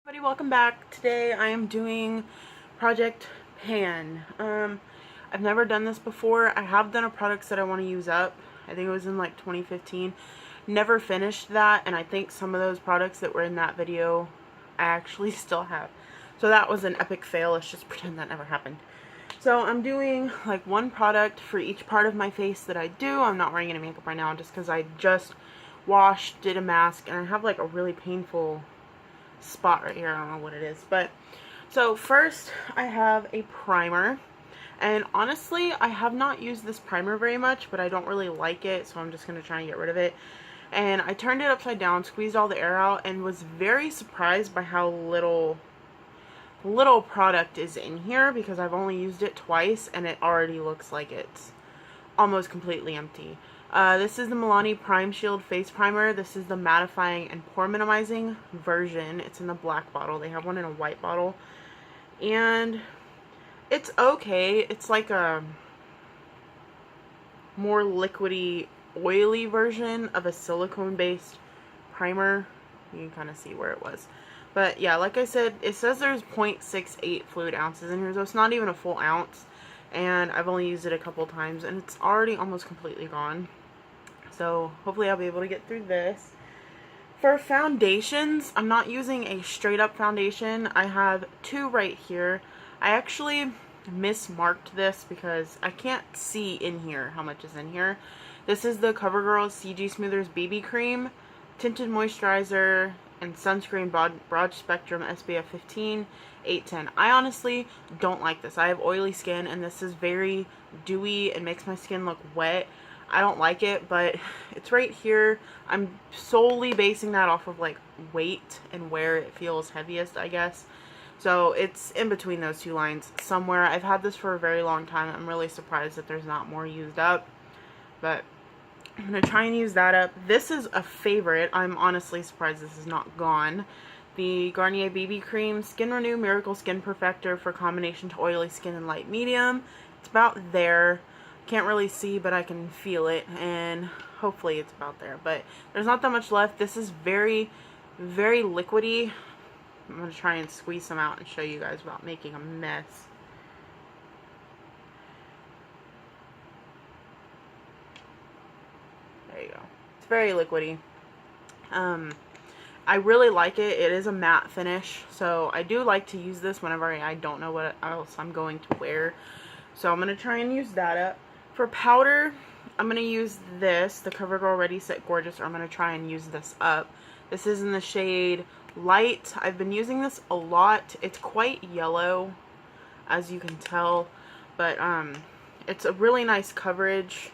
Everybody, welcome back. Today I am doing Project Pan. I've never done this before. I have done a product that I want to use up. I think it was in like 2015. Never finished that, and I think some of those products that were in that video I actually still have. So that was an epic fail. Let's just pretend that never happened. So I'm doing like one product for each part of my face that I do. I'm not wearing any makeup right now just because I just washed, did a mask, and I have like a really painful spot right here. I don't know what it is, but so first I have a primer, and honestly I have not used this primer very much, but I don't really like it, so I'm just gonna try and get rid of it. And I turned it upside down, squeezed all the air out, and was very surprised by how little product is in here, because I've only used it twice and it already looks like it's almost completely empty. This is the Milani Prime Shield Face Primer. This is the mattifying and pore minimizing version. It's in the black bottle. They have one in a white bottle. And it's okay. It's like a more liquidy, oily version of a silicone-based primer. You can kind of see where it was. But yeah, like I said, it says there's 0.68 fluid ounces in here, so it's not even a full ounce. And I've only used it a couple times, and it's already almost completely gone. So hopefully I'll be able to get through this. For foundations, I'm not using a straight up foundation. I have two right here. I actually mismarked this because I can't see in here how much is in here. This is the CoverGirl CG Smoothers BB Cream, Tinted Moisturizer, and Sunscreen Broad Spectrum SPF 15, 810. I honestly don't like this. I have oily skin, and this is very dewy and makes my skin look wet. I don't like it, but it's right here. I'm solely basing that off of like weight and where it feels heaviest, I guess. So it's in between those two lines somewhere. I've had this for a very long time. I'm really surprised that there's not more used up, but I'm going to try and use that up. This is a favorite. I'm honestly surprised this is not gone. The Garnier BB Cream Skin Renew Miracle Skin Perfector for combination to oily skin and light medium. It's about there. Can't really see, but I can feel it, and hopefully it's about there. But there's not that much left. This is very, very liquidy. I'm going to try and squeeze some out and show you guys without making a mess. There you go. It's very liquidy. I really like it. It is a matte finish, so I do like to use this whenever I don't know what else I'm going to wear. So I'm going to try and use that up. For powder, I'm going to use this, the CoverGirl Ready Set Gorgeous, or I'm going to try and use this up. This is in the shade Light. I've been using this a lot. It's quite yellow, as you can tell, but it's a really nice coverage.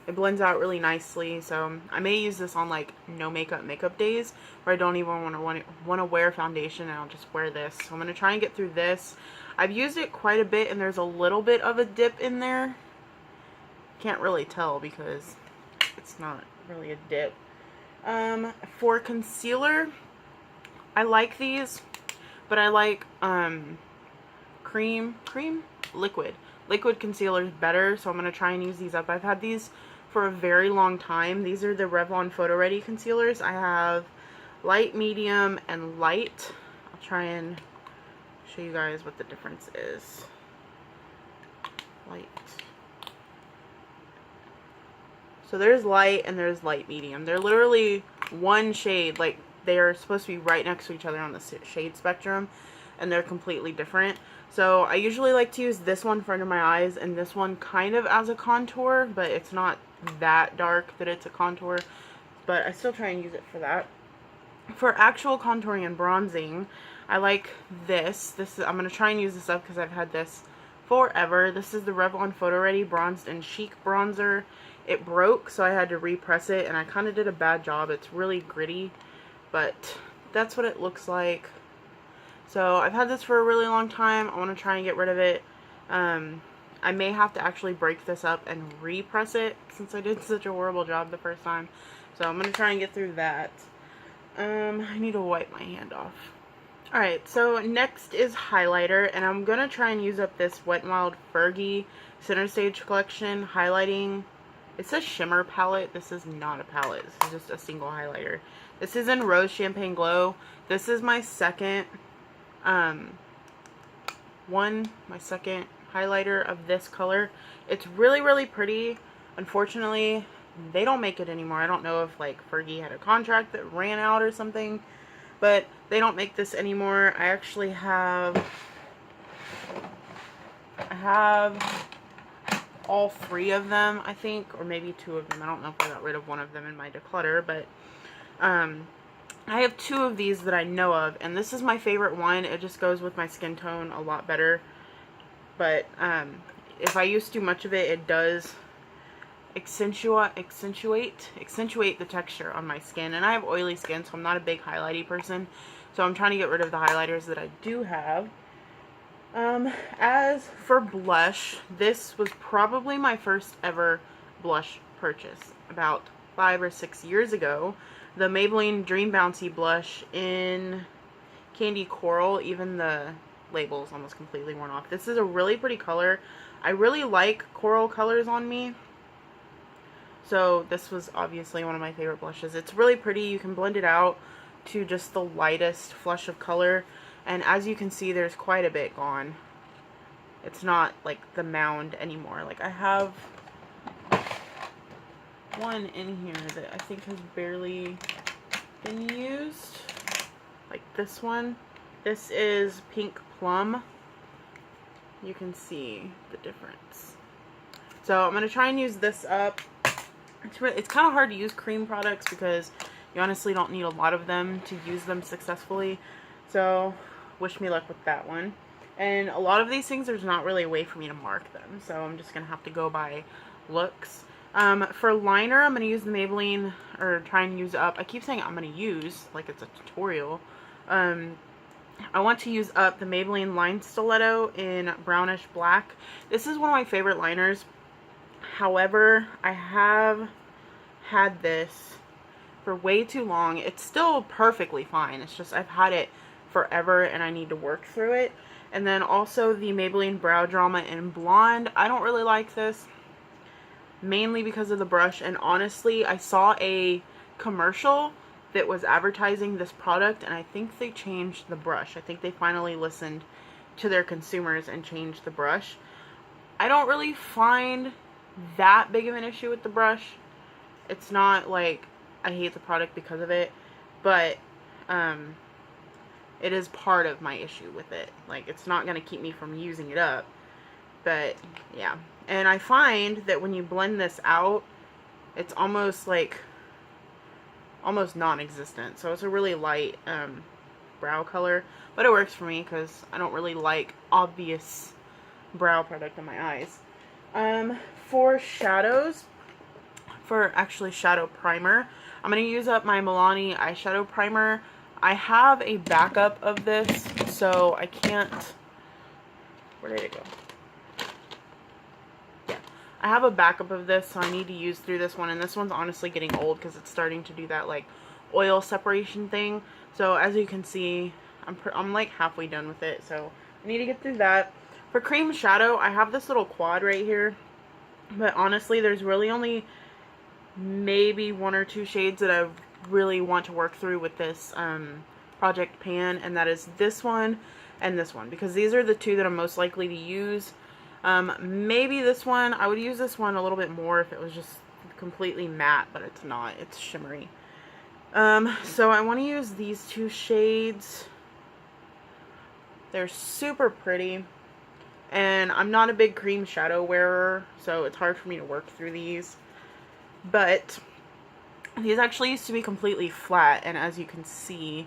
It blends out really nicely, so I may use this on like no makeup days where I don't even want to wear foundation, and I'll just wear this. So I'm going to try and get through this. I've used it quite a bit, and there's a little bit of a dip in there. Can't really tell because it's not really a dip. For concealer, I like these, but I like liquid concealers better, so I'm going to try and use these up. I've had these for a very long time. These are the Revlon Photo Ready concealers. I have light, medium, and light. I'll try and show you guys what the difference is. Light. So there's light and there's light medium. They're literally one shade. Like, they are supposed to be right next to each other on the shade spectrum, and they're completely different. So I usually like to use this one for under my eyes and this one kind of as a contour, but it's not that dark that it's a contour, but I still try and use it for that. For actual contouring and bronzing, I like this. I'm going to try and use this up because I've had this forever. This is the Revlon Photo Ready Bronzed and Chic Bronzer. It broke, so I had to repress it, and I kind of did a bad job. It's really gritty, but that's what it looks like. So I've had this for a really long time. I want to try and get rid of it. I may have to actually break this up and repress it since I did such a horrible job the first time. So I'm going to try and get through that. I need to wipe my hand off. Alright, so next is highlighter, and I'm going to try and use up this Wet n Wild Fergie Center Stage Collection highlighting. It says shimmer palette. This is not a palette. This is just a single highlighter. This is in Rose Champagne Glow. This is my second my second highlighter of this color. It's really, really pretty. Unfortunately, they don't make it anymore. I don't know if like Fergie had a contract that ran out or something, but they don't make this anymore. I actually have all 3 of them, I think, or maybe 2 of them. I don't know if I got rid of one of them in my declutter, but I have 2 of these that I know of, and this is my favorite one. It just goes with my skin tone a lot better, but if I use too much of it, it does accentuate the texture on my skin. And I have oily skin, so I'm not a big highlighty person, so I'm trying to get rid of the highlighters that I do have. As for blush, this was probably my first ever blush purchase about 5 or 6 years ago. The Maybelline Dream Bouncy blush in Candy Coral. Even the label is almost completely worn off. This is a really pretty color. I really like coral colors on me, so this was obviously one of my favorite blushes. It's really pretty. You can blend it out to just the lightest flush of color, and as you can see, there's quite a bit gone. It's not like the mound anymore. Like, I have one in here that I think has barely been used, like this one. This is Pink Plum. You can see the difference. So I'm gonna try and use this up. It's kind of hard to use cream products because you honestly don't need a lot of them to use them successfully. So wish me luck with that one. And a lot of these things, there's not really a way for me to mark them, so I'm just gonna have to go by looks. For liner, I'm going to use the Maybelline, or try and use up. I keep saying I'm going to use, like it's a tutorial. I want to use up the Maybelline Line Stiletto in Brownish Black. This is one of my favorite liners. However, I have had this for way too long. It's still perfectly fine. It's just I've had it forever and I need to work through it. And then also the Maybelline Brow Drama in Blonde. I don't really like this, mainly because of the brush, and honestly, I saw a commercial that was advertising this product, and I think they changed the brush. I think they finally listened to their consumers and changed the brush. I don't really find that big of an issue with the brush. It's not like I hate the product because of it, but it is part of my issue with it. Like, it's not going to keep me from using it up, but yeah. And I find that when you blend this out, it's almost non-existent. So it's a really light brow color, but it works for me because I don't really like obvious brow product on my eyes. For shadows, actually shadow primer, I'm going to use up my Milani eyeshadow primer. I have a backup of this, so I can't, where did it go? I have a backup of this, so I need to use through this one, and this one's honestly getting old because it's starting to do that like oil separation thing. So as you can see, I'm like halfway done with it, so I need to get through that. For cream shadow, I have this little quad right here, but honestly, there's really only maybe 1 or 2 shades that I really want to work through with this Project Pan, and that is this one and this one, because these are the 2 that I'm most likely to use. Maybe this one, I would use this one a little bit more if it was just completely matte, but it's not, it's shimmery. So I want to use these 2 shades. They're super pretty, and I'm not a big cream shadow wearer, so it's hard for me to work through these, but these actually used to be completely flat, and as you can see,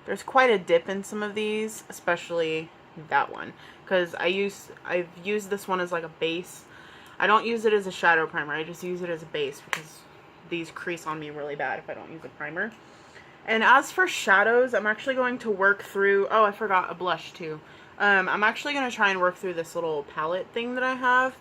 there's quite a dip in some of these, especially that one, because I've used this one as like a base. I don't use it as a shadow primer, I just use it as a base because these crease on me really bad if I don't use a primer. And as for shadows, I'm actually going to work through, oh, I forgot a blush too. I'm actually going to try and work through this little palette thing that I have.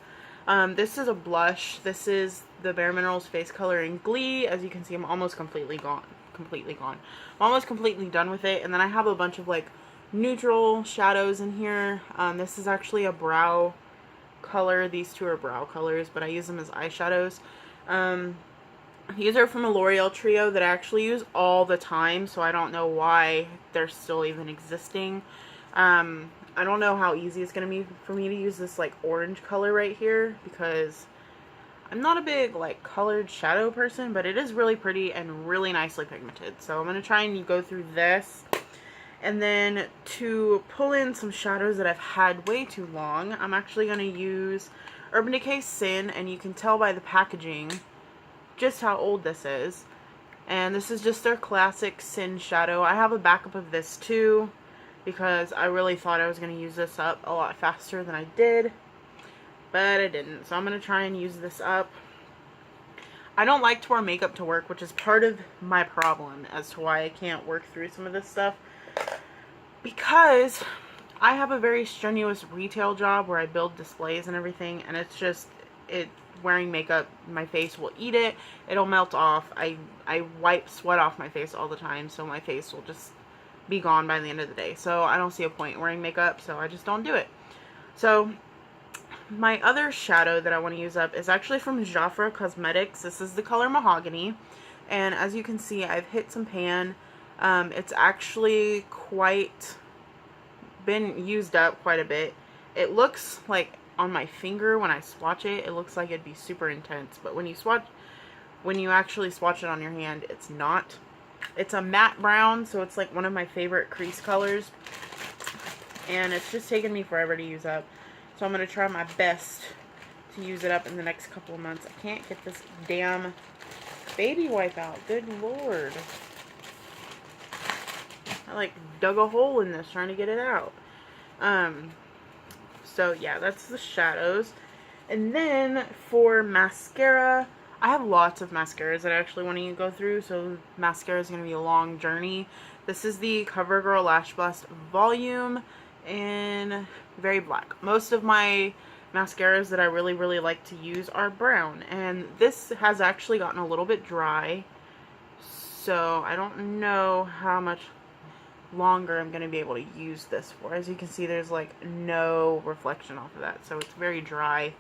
This is a blush. This is the Bare Minerals Face Color in Glee. As you can see, I'm almost completely gone. I'm almost completely done with it. And then I have a bunch of like neutral shadows in here. This is actually a brow color. These 2 are brow colors, but I use them as eyeshadows. These are from a L'Oreal trio that I actually use all the time, so I don't know why they're still even existing. I don't know how easy it's going to be for me to use this like orange color right here, because I'm not a big like colored shadow person, but it is really pretty and really nicely pigmented. So I'm going to try and go through this. And then to pull in some shadows that I've had way too long, I'm actually going to use Urban Decay Sin, and you can tell by the packaging just how old this is. And this is just their classic Sin shadow. I have a backup of this too, because I really thought I was going to use this up a lot faster than I did, but I didn't. So I'm going to try and use this up. I don't like to wear makeup to work, which is part of my problem as to why I can't work through some of this stuff, because I have a very strenuous retail job where I build displays and everything, and it's just, wearing makeup, my face will eat it, it'll melt off. I wipe sweat off my face all the time, so my face will just be gone by the end of the day. So I don't see a point in wearing makeup, so I just don't do it. So my other shadow that I want to use up is actually from Jafra Cosmetics. This is the color Mahogany, and as you can see, I've hit some pan. It's actually been used up quite a bit. It looks like on my finger when I swatch it, it looks like it'd be super intense, but when you actually swatch it on your hand, it's not. It's a matte brown, so it's like one of my favorite crease colors, and it's just taken me forever to use up. So I'm going to try my best to use it up in the next couple of months. I can't get this damn baby wipe out. Good lord. I like dug a hole in this trying to get it out. So yeah, that's the shadows. And then for mascara, I have lots of mascaras that I actually want to go through, so mascara is going to be a long journey. This is the CoverGirl Lash Blast Volume in Very Black. Most of my mascaras that I really like to use are brown, and this has actually gotten a little bit dry, so I don't know how much longer I'm going to be able to use this for. As you can see, there's like no reflection off of that, so it's very dry,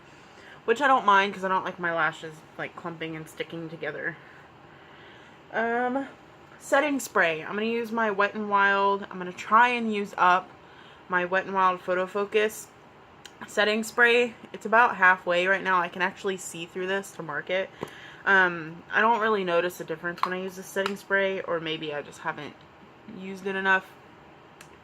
which I don't mind because I don't like my lashes like clumping and sticking together. Setting spray. I'm going to use my Wet n Wild. I'm going to try and use up my Wet n Wild Photo Focus setting spray. It's about halfway right now. I can actually see through this to mark it. I don't really notice a difference when I use the setting spray, or maybe I just haven't used it enough,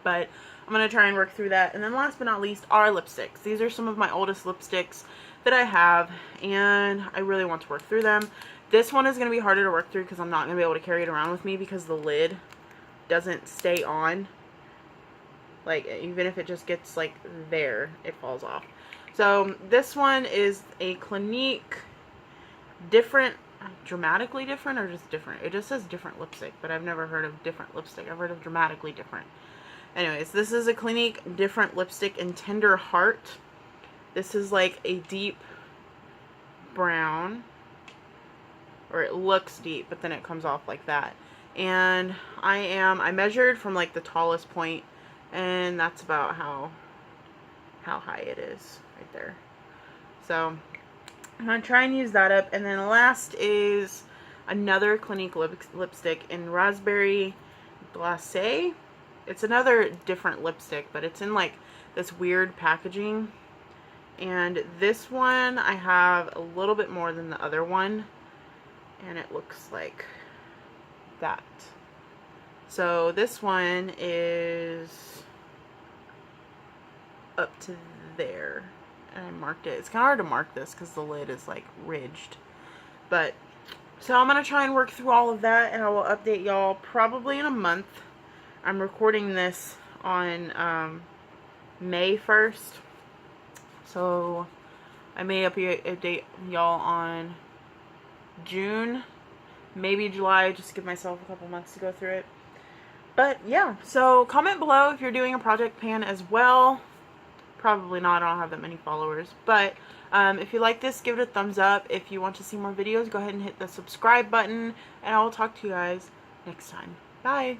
but I'm going to try and work through that. And then last but not least are lipsticks. These are some of my oldest lipsticks that I have, and I really want to work through them. This one is going to be harder to work through because I'm not going to be able to carry it around with me because the lid doesn't stay on. Like, even if it just gets like there, it falls off. So this one is a Clinique different, dramatically different, or just different. It just says different lipstick, but I've never heard of different lipstick. I've heard of dramatically different. Anyways, this is a Clinique different lipstick in Tender Heart. This is like a deep brown, or it looks deep, but then it comes off like that. And I measured from like the tallest point, and that's about how high it is right there. So I'm going to try and use that up. And then last is another Clinique lipstick in Raspberry Glacé. It's another different lipstick, but it's in like this weird packaging. And this one I have a little bit more than the other one, and it looks like that. So this one is up to there, and I marked it. It's kind of hard to mark this because the lid is like ridged, but so I'm gonna try and work through all of that, and I will update y'all probably in a month. I'm recording this on May 1st, so I may update y'all on June, maybe July, just give myself a couple months to go through it. But yeah, so comment below if you're doing a project pan as well. Probably not, I don't have that many followers. But if you like this, give it a thumbs up. If you want to see more videos, go ahead and hit the subscribe button. And I will talk to you guys next time. Bye!